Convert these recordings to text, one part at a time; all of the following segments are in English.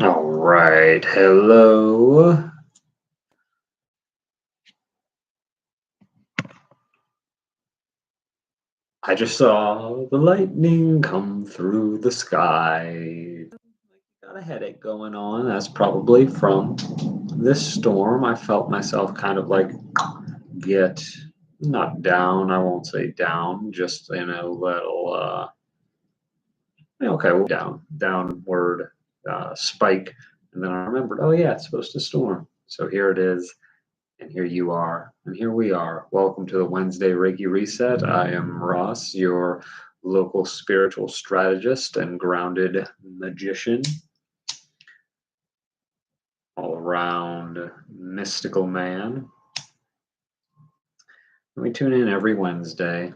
All right, hello. I just saw the lightning come through the sky. Got a headache going on. That's probably from this storm. I felt myself kind of like get not down. I won't say down, just in a little okay, well, downward spike. And then I remembered, oh yeah, it's supposed to storm. So here it is. And here you are, and here we are. Welcome to the Wednesday Reiki Reset. I am Ross, your local spiritual strategist and grounded magician, all around mystical man. And we tune in every Wednesday.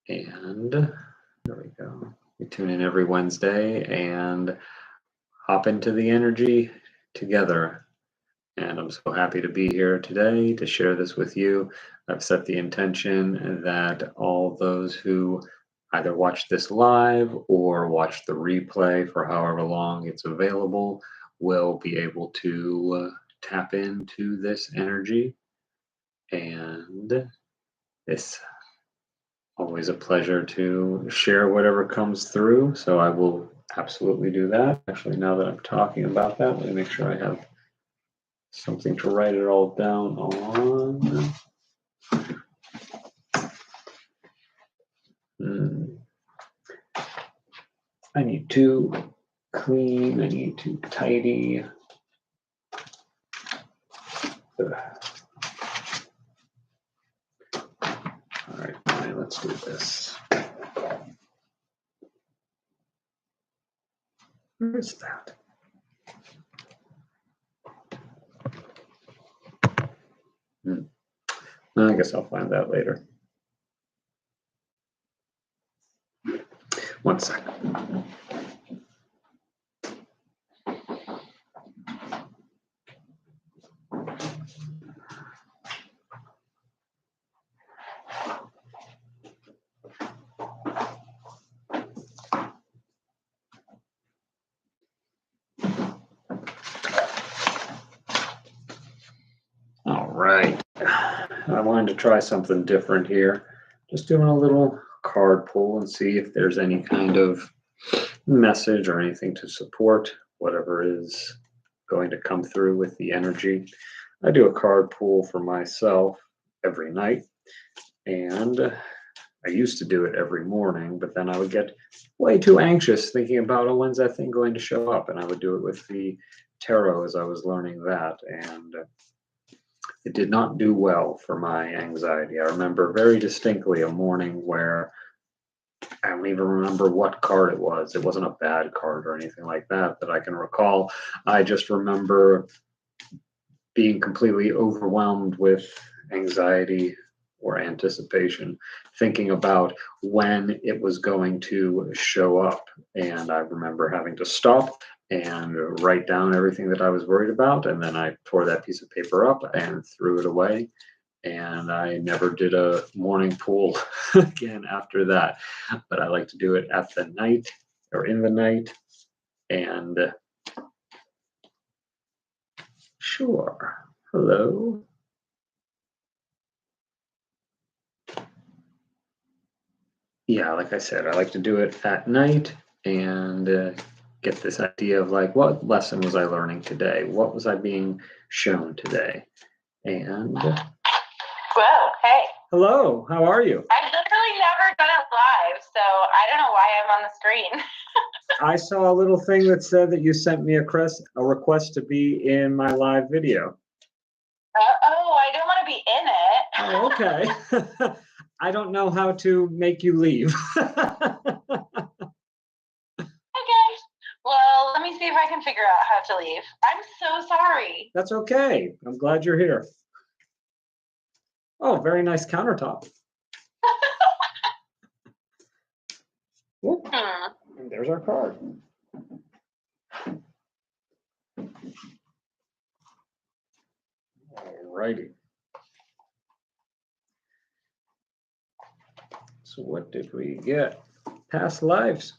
And there we go. We tune in every Wednesday and hop into the energy together. And I'm so happy to be here today to share this with you. I've set the intention that all those who either watch this live or watch the replay for however long it's available will be able to tap into this energy. And it's always a pleasure to share whatever comes through. So I will absolutely do that. Actually, now that I'm talking about that, let me make sure I have something to write it all down on. I need to clean, I need to tidy. All right, fine, let's do this. Where is that? I guess I'll find that later. One second. All right. I wanted to try something different here. Just doing a little card pull and see if there's any kind of message or anything to support whatever is going to come through with the energy. I do a card pull for myself every night, and I used to do it every morning, but then I would get way too anxious thinking about, oh, when's that thing going to show up? And I would do it with the tarot as I was learning that, and it did not do well for my anxiety. I remember very distinctly a morning where I don't even remember what card it was. It wasn't a bad card or anything like that I can recall. I just remember being completely overwhelmed with anxiety or anticipation, thinking about when it was going to show up. And I remember having to stop and write down everything that I was worried about. And then I tore that piece of paper up and threw it away. And I never did a morning pool again after that. But I like to do it at the night or in the night. And sure. Hello. Yeah, like I said, I like to do it at night and get this idea of like, what lesson was I learning today? What was I being shown today? And whoa, hey. Hello, how are you? I've literally never done it live, so I don't know why I'm on the screen. I saw a little thing that said that you sent me a request to be in my live video. Oh, I don't want to be in it. Oh, okay. I don't know how to make you leave. Okay. Well, let me see if I can figure out how to leave. I'm so sorry. That's okay. I'm glad you're here. Oh, very nice countertop. And there's our card. Alrighty. So what did we get? Past lives.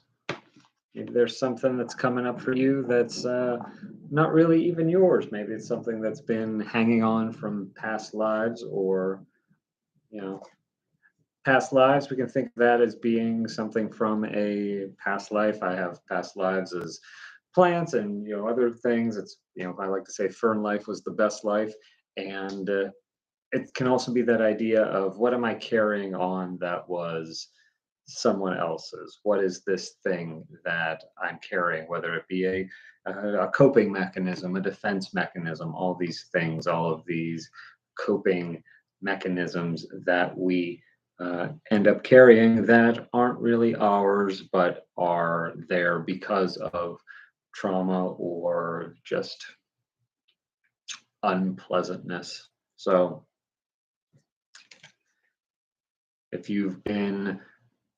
Maybe there's something that's coming up for you that's not really even yours. Maybe it's something that's been hanging on from past lives, or, you know, past lives. We can think of that as being something from a past life. I have past lives as plants and, other things. It's, I like to say fern life was the best life. And it can also be that idea of, what am I carrying on that was someone else's? What is this thing that I'm carrying, whether it be a coping mechanism, a defense mechanism, all these things, all of these coping mechanisms that we end up carrying that aren't really ours, but are there because of trauma or just unpleasantness. So if you've been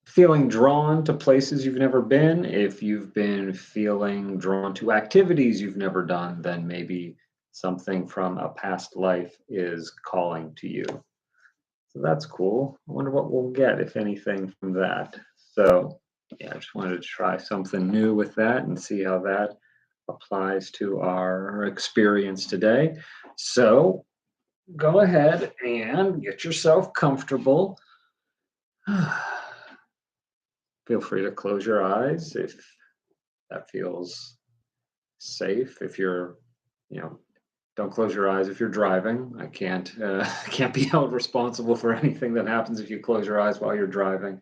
feeling drawn to places you've never been, if you've been feeling drawn to activities you've never done, then maybe something from a past life is calling to you. So that's cool. I wonder what we'll get, if anything, from that. So yeah, I just wanted to try something new with that and see how that applies to our experience today. So go ahead and get yourself comfortable. Feel free to close your eyes if that feels safe. If you're, don't close your eyes if you're driving. I can't be held responsible for anything that happens if you close your eyes while you're driving.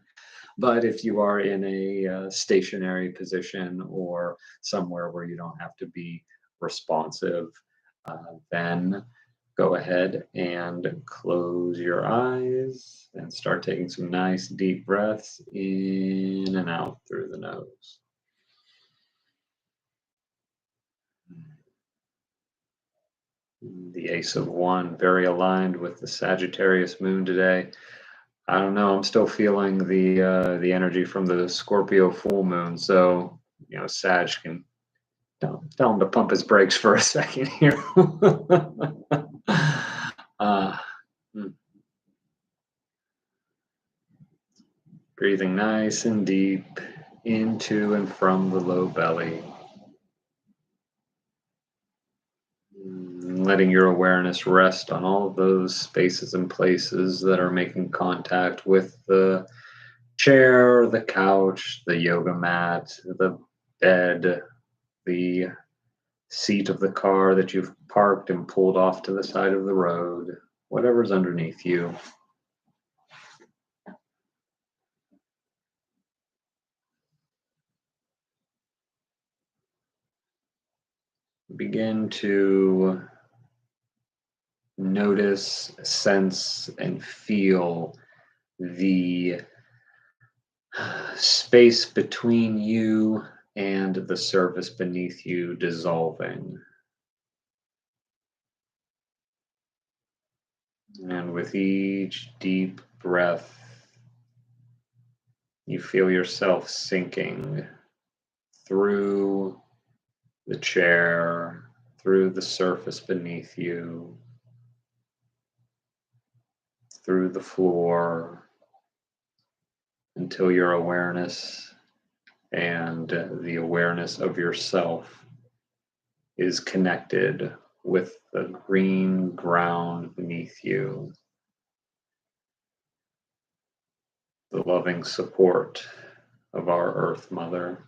But if you are in a stationary position or somewhere where you don't have to be responsive, then go ahead and close your eyes and start taking some nice deep breaths in and out through the nose. The Ace of One, very aligned with the Sagittarius moon today. I don't know. I'm still feeling the energy from the Scorpio full moon. So, Sag can tell him to pump his brakes for a second here. uh, Breathing nice and deep into and from the low belly. Letting your awareness rest on all of those spaces and places that are making contact with the chair, the couch, the yoga mat, the bed, the seat of the car that you've parked and pulled off to the side of the road, whatever's underneath you. Begin to notice, sense, and feel the space between you and the surface beneath you dissolving. And with each deep breath, you feel yourself sinking through the chair, through the surface beneath you, through the floor, until your awareness and the awareness of yourself is connected with the green ground beneath you, the loving support of our Earth Mother.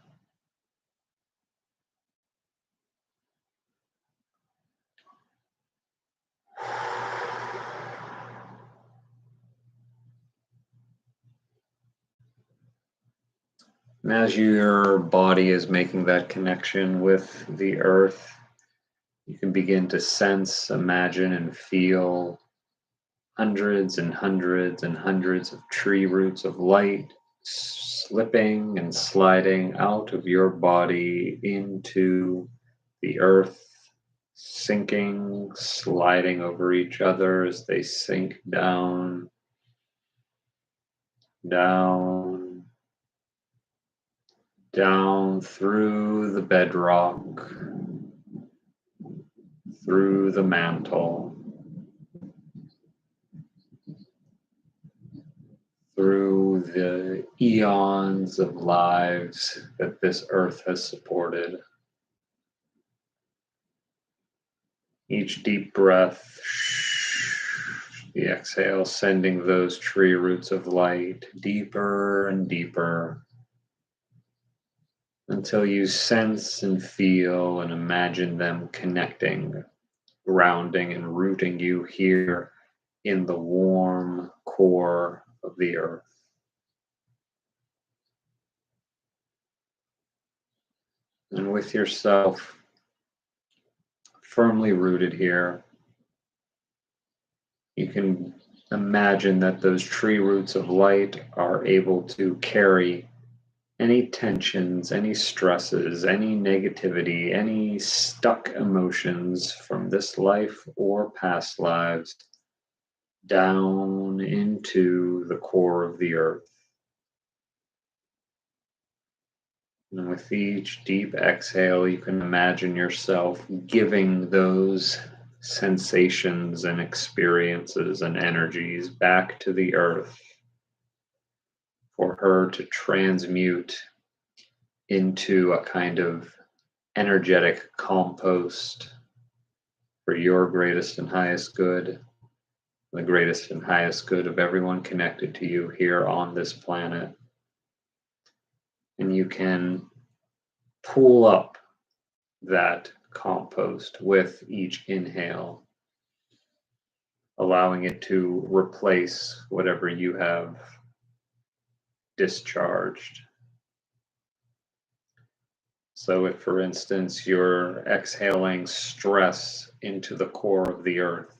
And as your body is making that connection with the earth, you can begin to sense, imagine, and feel hundreds and hundreds and hundreds of tree roots of light slipping and sliding out of your body into the earth, sinking, sliding over each other as they sink down, down, down through the bedrock, through the mantle, through through the eons of lives that this earth has supported. Each deep breath, the exhale sending those tree roots of light deeper and deeper until you sense and feel and imagine them connecting, grounding and rooting you here in the warm core of the earth. And with yourself firmly rooted here, you can imagine that those tree roots of light are able to carry any tensions, any stresses, any negativity, any stuck emotions from this life or past lives down into the core of the earth. And with each deep exhale, you can imagine yourself giving those sensations and experiences and energies back to the earth for her to transmute into a kind of energetic compost for your greatest and highest good, the greatest and highest good of everyone connected to you here on this planet. And you can pull up that compost with each inhale, allowing it to replace whatever you have discharged. So if, for instance, you're exhaling stress into the core of the earth,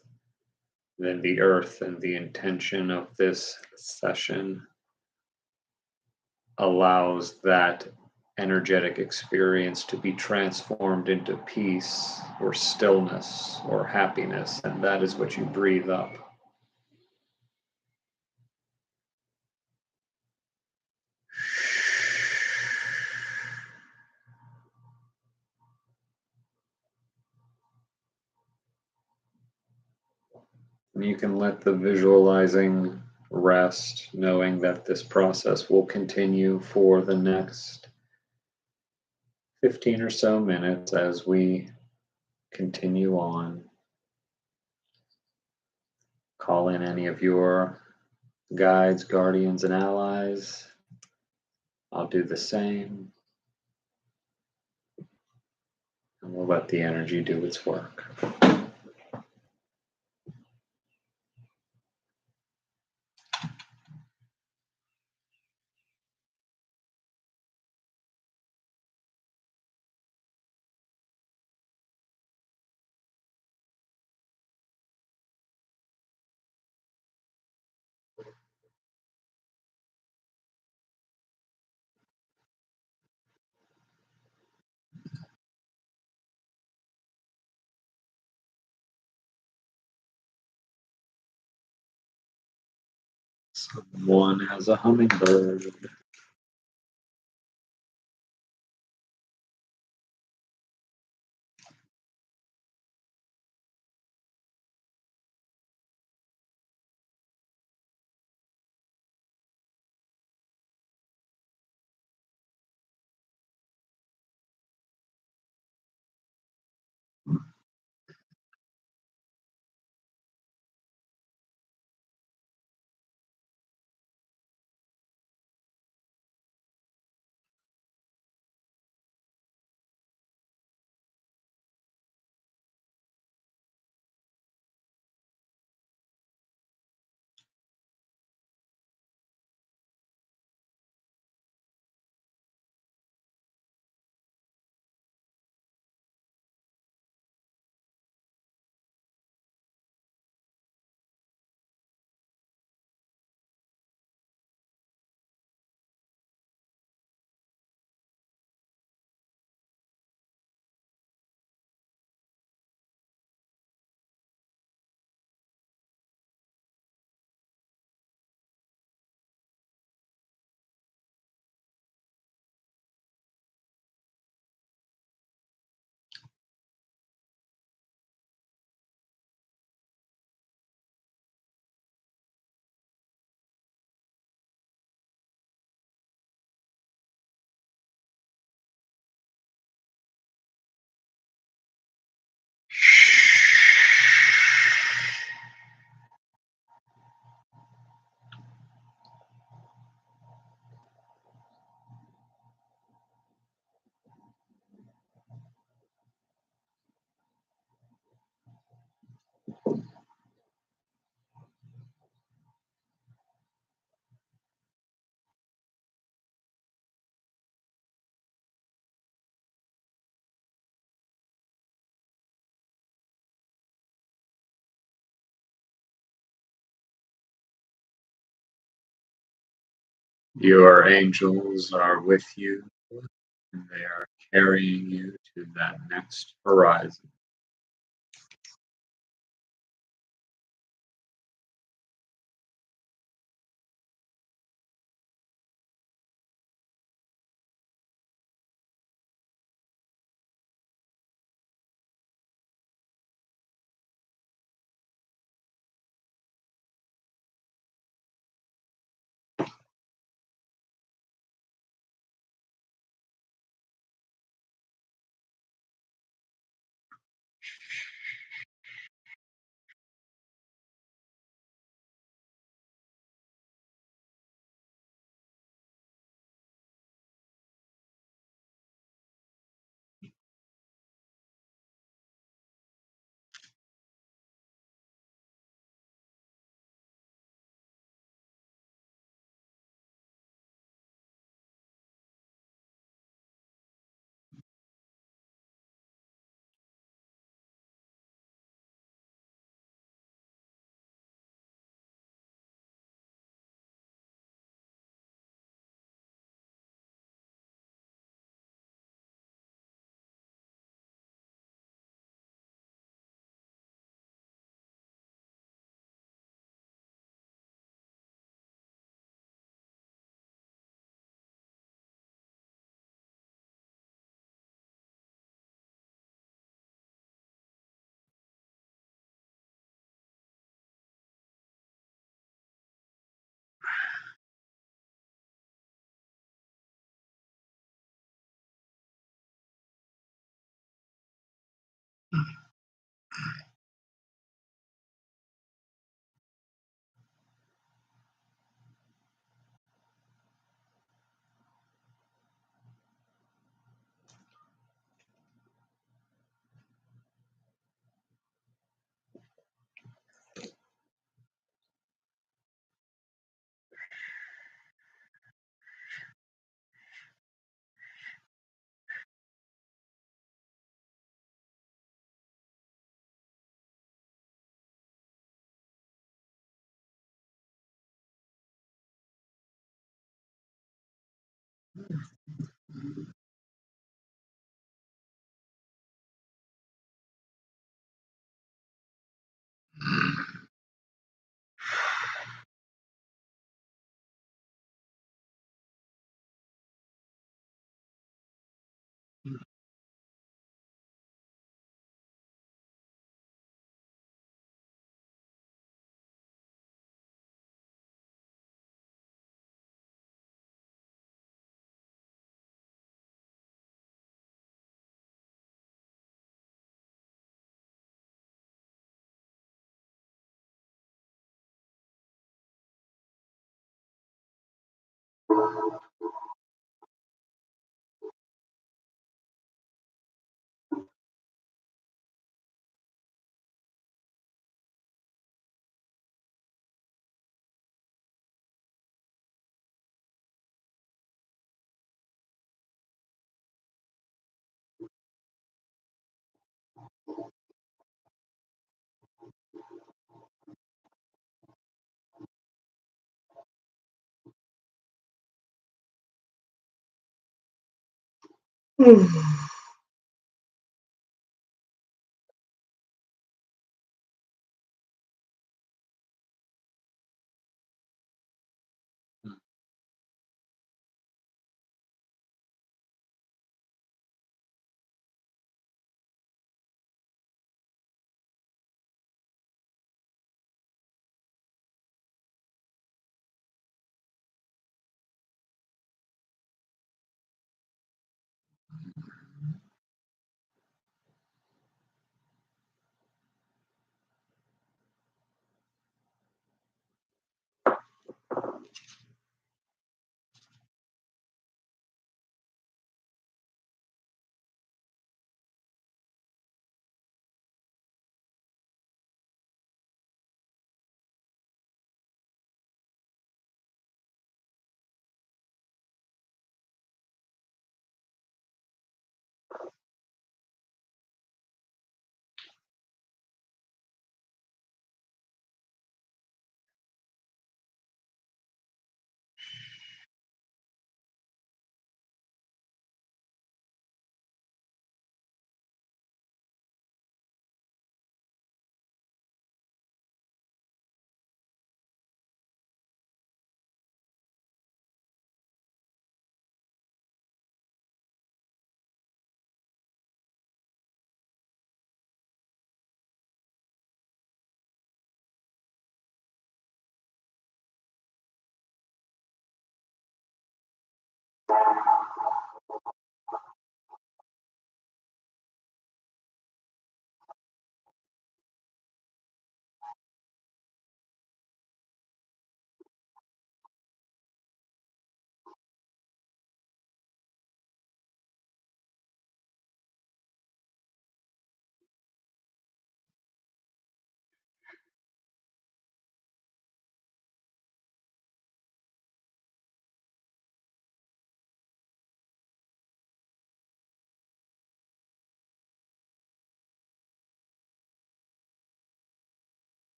then the earth and the intention of this session allows that energetic experience to be transformed into peace or stillness or happiness, and that is what you breathe up. And you can let the visualizing rest, knowing that this process will continue for the next 15 or so minutes as we continue on. Call in any of your guides, guardians, and allies. I'll do the same. And we'll let the energy do its work. Someone has a hummingbird. Your angels are with you, and they are carrying you to that next horizon.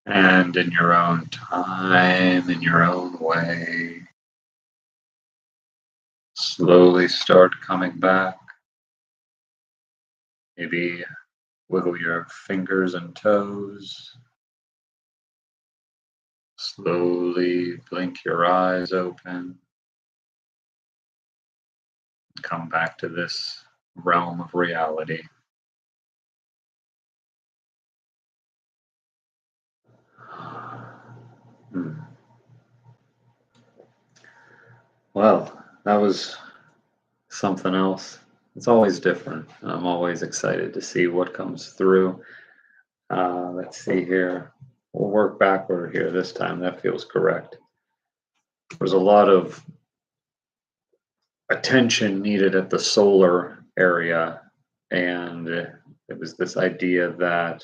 And in your own time, in your own way, slowly start coming back. Maybe Wiggle your fingers and toes. Slowly blink your eyes open. Come back to this realm of reality. Hmm. Well, that was something else. It's always different. I'm always excited to see what comes through. Let's see here. We'll work backward here this time. That feels correct. There's a lot of attention needed at the solar area, and it was this idea that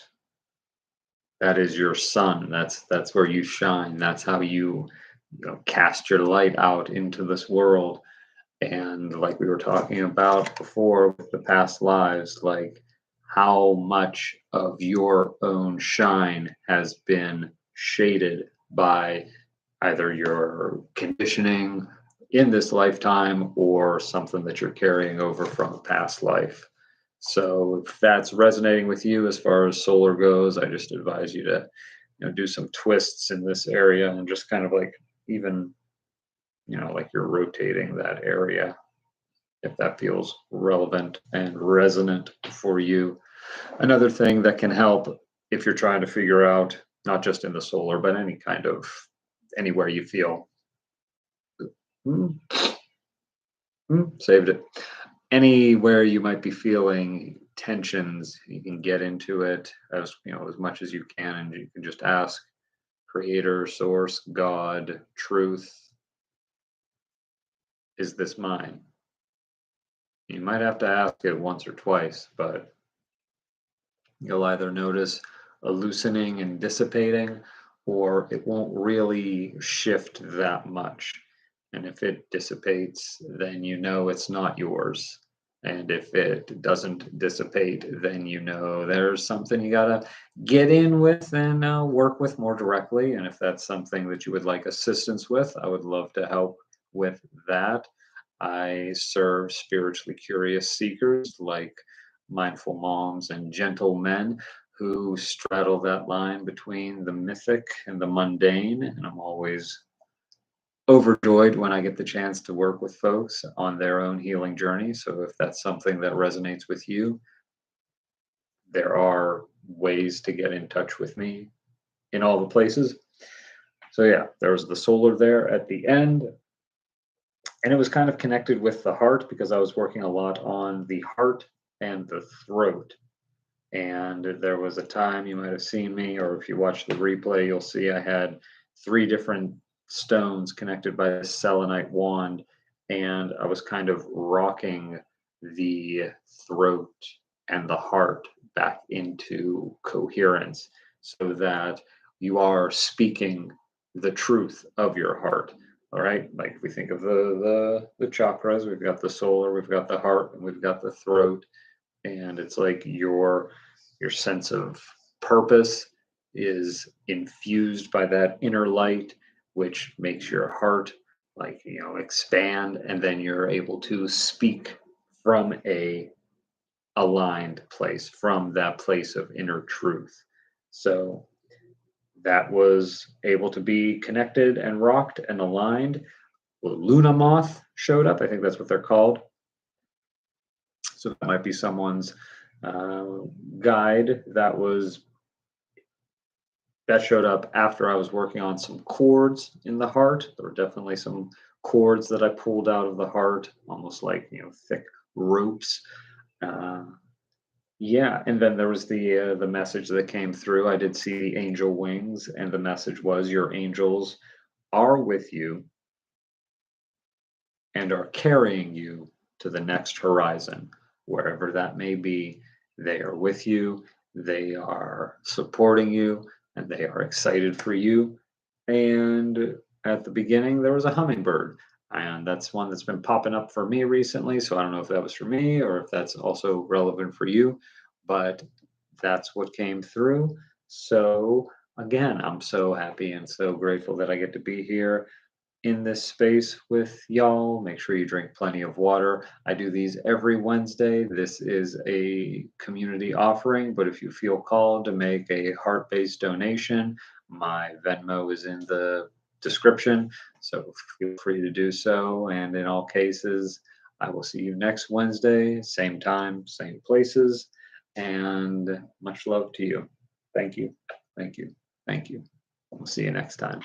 that is your sun. That's where you shine. That's how you cast your light out into this world. And like we were talking about before with the past lives, like how much of your own shine has been shaded by either your conditioning in this lifetime or something that you're carrying over from a past life. So if that's resonating with you as far as solar goes, I just advise you to do some twists in this area and just kind of like even like you're rotating that area if that feels relevant and resonant for you. Another thing that can help if you're trying to figure out, not just in the solar, but any kind of anywhere you feel, hmm, saved it. Anywhere you might be feeling tensions, you can get into it as much as you can, and you can just ask Creator, Source, God, Truth, is this mine? You might have to ask it once or twice, but you'll either notice a loosening and dissipating, or it won't really shift that much. And if it dissipates, then you know it's not yours. And if it doesn't dissipate, then you know there's something you gotta get in with and work with more directly. And if that's something that you would like assistance with, I would love to help with that. I serve spiritually curious seekers like mindful moms and gentle men who straddle that line between the mythic and the mundane. And I'm always overjoyed when I get the chance to work with folks on their own healing journey. So if that's something that resonates with you, there are ways to get in touch with me in all the places. So yeah, there was the solar there at the end. And it was kind of connected with the heart because I was working a lot on the heart and the throat. And there was a time you might have seen me, or if you watch the replay, you'll see I had 3 different stones connected by a selenite wand. And I was kind of rocking the throat and the heart back into coherence so that you are speaking the truth of your heart. All right. Like we think of the chakras, we've got the solar, we've got the heart, and we've got the throat. And it's like your sense of purpose is infused by that inner light, which makes your heart expand, and then you're able to speak from a aligned place, from that place of inner truth. So that was able to be connected and rocked and aligned. Luna moth showed up. I think that's what they're called. So that might be someone's uh, guide that showed up after I was working on some chords in the heart. There were definitely some chords that I pulled out of the heart, almost like thick ropes. Uh, yeah, and then there was the message that came through. I did see the angel wings, and the message was, "Your angels are with you and are carrying you to the next horizon, wherever that may be. They are with you, they are supporting you, and they are excited for you." And at the beginning, there was a hummingbird, and that's one that's been popping up for me recently. So I don't know if that was for me or if that's also relevant for you, but that's what came through. So again, I'm so happy and so grateful that I get to be here. in this space with y'all. Make sure you drink plenty of water. I do these every Wednesday. This is a community offering, but if you feel called to make a heart-based donation, my Venmo is in the description, so feel free to do so. And in all cases, I will see you next Wednesday, same time, same places, and much love to you. Thank you. Thank you. Thank you. We'll see you next time.